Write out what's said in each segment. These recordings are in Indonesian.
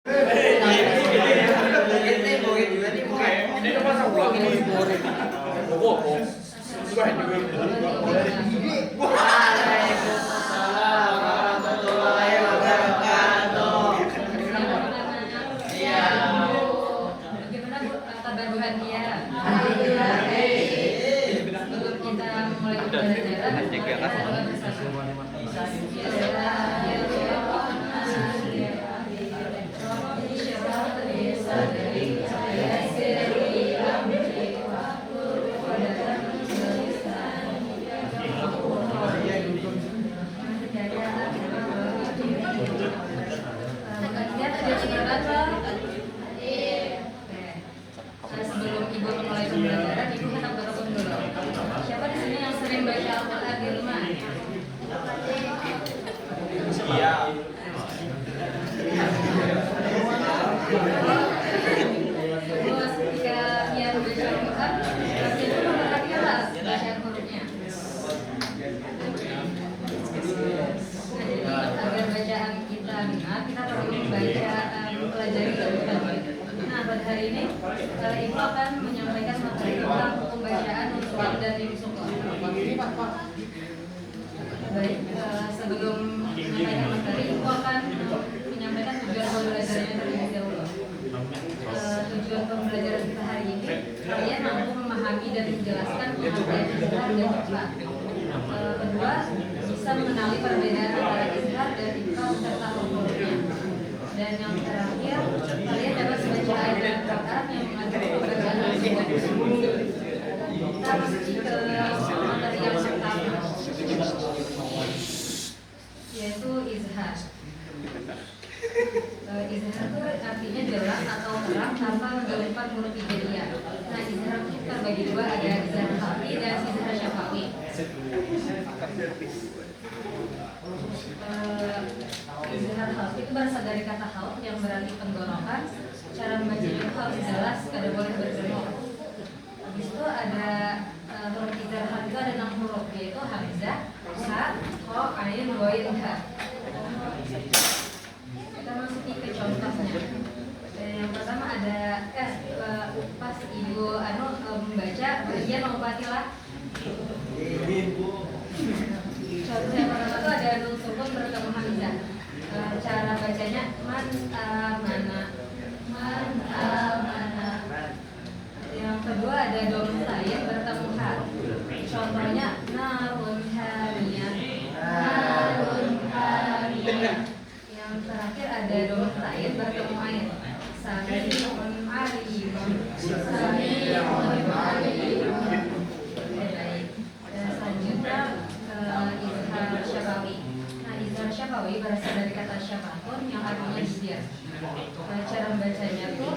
Ini kan pasang ulang ini. Waalaikumsalam warahmatullahi wabarakatuh. Iya. Bagaimana Bu kabar Bu Hania? Alhamdulillah. Sebelum kita mulai pembelajaran, kita doa bersama. Sebelum Ibu mulai pembelajaran, Ibu hendak berhukum dulu. Siapa di sini yang sering baca Al-Quran di rumah? Iya. Terus ketika dia baca Al-Quran, pasti itu memperhatikanlah bacaan hurufnya. Nah, jadi agar bacaan kita benar, kita perlu membaca, mempelajari lebih lanjut. Nah, pada hari ini Ibu akan menyampaikan materi tentang pembacaan unsur dan rimsukun. Baik, sebelum menyampaikan materi, Ibu akan menyampaikan tujuan pembelajarannya terlebih dahulu. Tujuan pembelajaran kita hari ini, kalian mampu memahami dan menjelaskan pengertian izhar dan ikhfa. Kedua, bisa mengenali perbedaan antara izhar dan ikhfa serta hukumnya. Dan yang terakhir, kalian dapat membaca ayat Al-Quran yang mengatur pembacaan al-Quran. Kita masuk ke materi yang pertama, yaitu izhar. Izhar itu artinya jelas atau terang tanpa menggabungkan huruf hijaiyah. Nah, izhar itu terbagi dua, ada izhar khafi dan izhar syafawi. Izhar khafi itu berasal dari kata khalq yang berarti penggorokan. Cara membacanya itu harus jelas, tidak boleh bergemuk. Habis itu ada huruf izhar khafi itu ada 6 huruf, yaitu hamzah, ha, kha, ain, ghain, ha. Kita masuki ke contohnya. Yang pertama ada pas Ibu membaca bagian Al-Fatihah. Contoh yang pertama itu ada nun sukun bertemu hamzah. Cara bacanya man amana. Yang kedua ada domah lain bertemu ha. Contohnya narun hamiyah. Yang terakhir ada domah lain bertemu ain. Sami'un alim. Dan selanjutnya izhar syafawi. Nah, izhar syafawi berasal dari kata syafatun yang artinya bibir. Cara membacanya tuh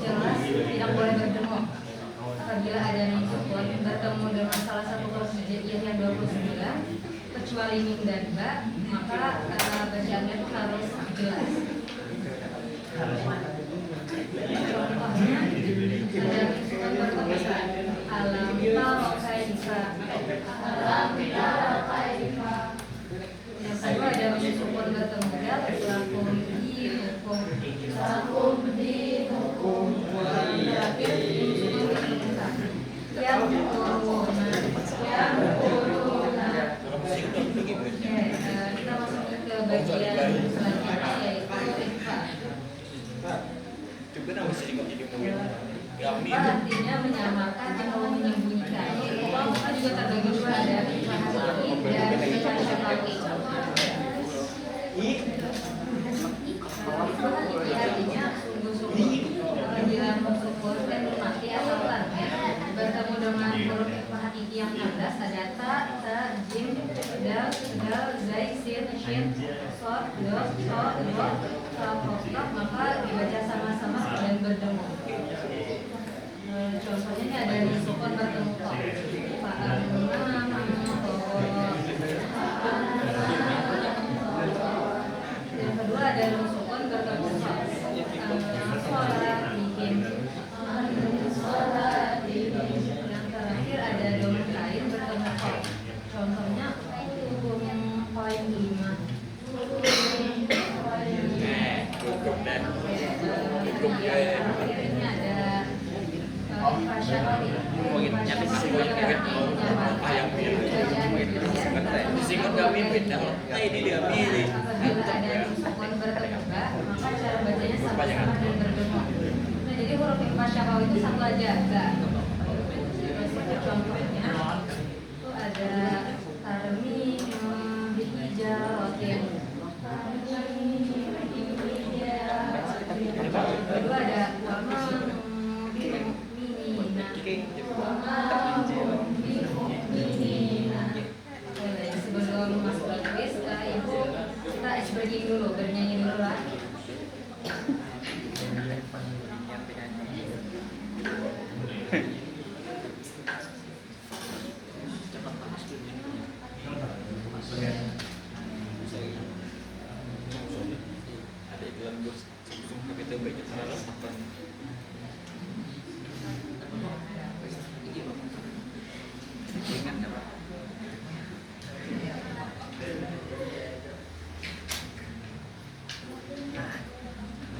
jelas, tidak boleh berdemuk. Apabila ada nun sukun bertemu dengan salah satu huruf hijaiyah yang 29, kecuali mim dan ba, maka bacaannya itu harus jelas. Contohnya ada nun bertemu alam taro kaifa. Yang kedua ada nun sukun bertemu dal, lakum dinukum. Yang terakhir nun sukun bertemu ta. Yang kuruna. Kita masuk ke bagian selanjutnya, yaitu Ini ada Fasyaoli. Disingkat gak mimpin dah. Ini dia milih. Apabila ada sukun berkemuka, maka cara bacanya sama dan bergema. Nah, jadi huruf Fasyaoli itu satu aja, enggak. Contohnya itu ada tarmim bihijarotin. Kedua ada sebelum masuk ke kuis, ibu kita ice breaking dulu, bernyanyi dulu lah.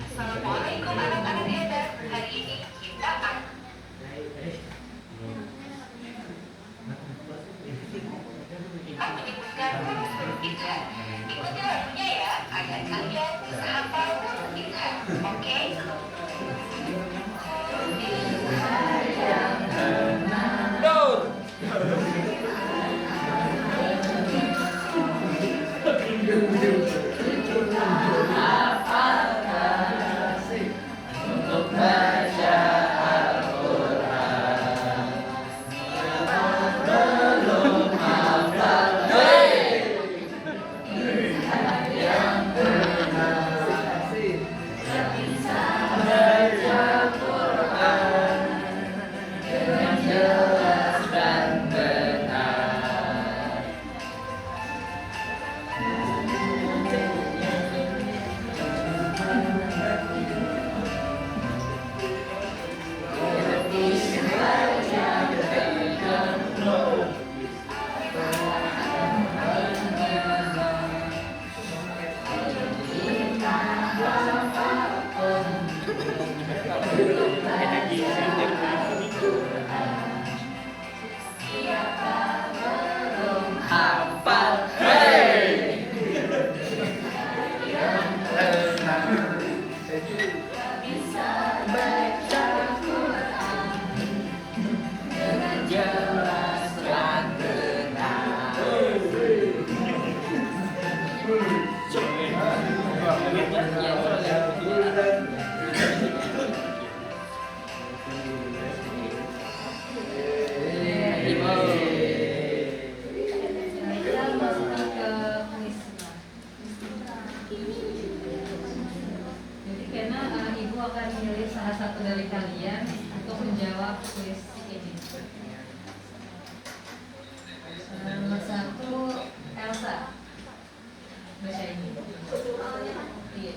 Assalamualaikum anak-anak hebat. Hari ini kita akan menyebutkan huruf kita. Ikuti lagunya ya, agar kalian bisa hafal huruf kita. Oke? Kita masuk ke kuis. Jadi karena ibu akan memilih salah satu dari kalian untuk menjawab kuis ini. Nomor 1 Elsa. Baca ini. Iya.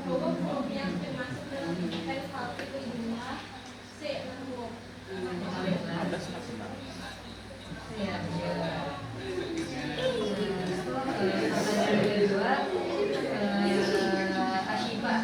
Huruf yang termasuk dalam alfabet ibunya C. Iya. Pertanyaan kedua, Ashifa.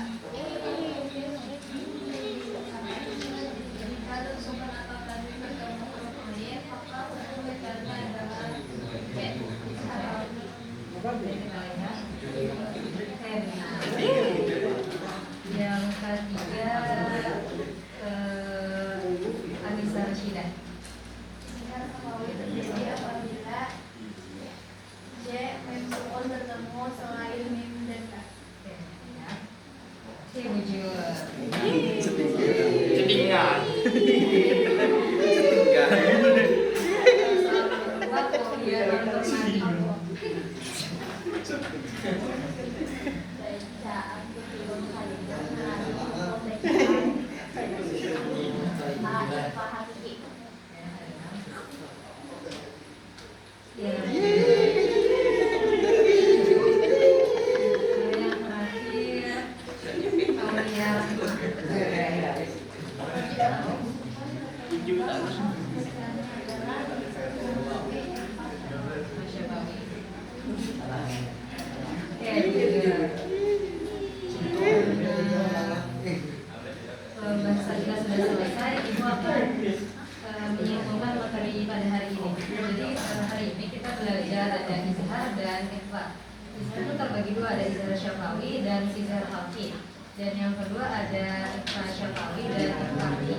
Istighfar. Istighfar itu terbagi dua, ada Istighfar Syafawi dan Istighfar Khalqi. Dan yang kedua ada Istighfar Syafawi dan Istighfar Khalqi.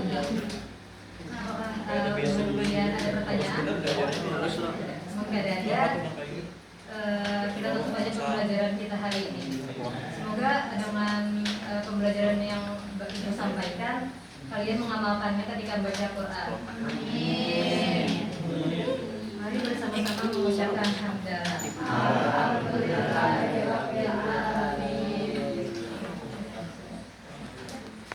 Kemudian ada pertanyaan? Semoga ada. Kita tutup aja pembelajaran kita hari ini. Semoga dengan pembelajaran yang Ibu sampaikan, kalian mengamalkannya ketika baca Quran. Amin. Mari bersama-sama mengucapkan hamdalah. Alhamdulillah.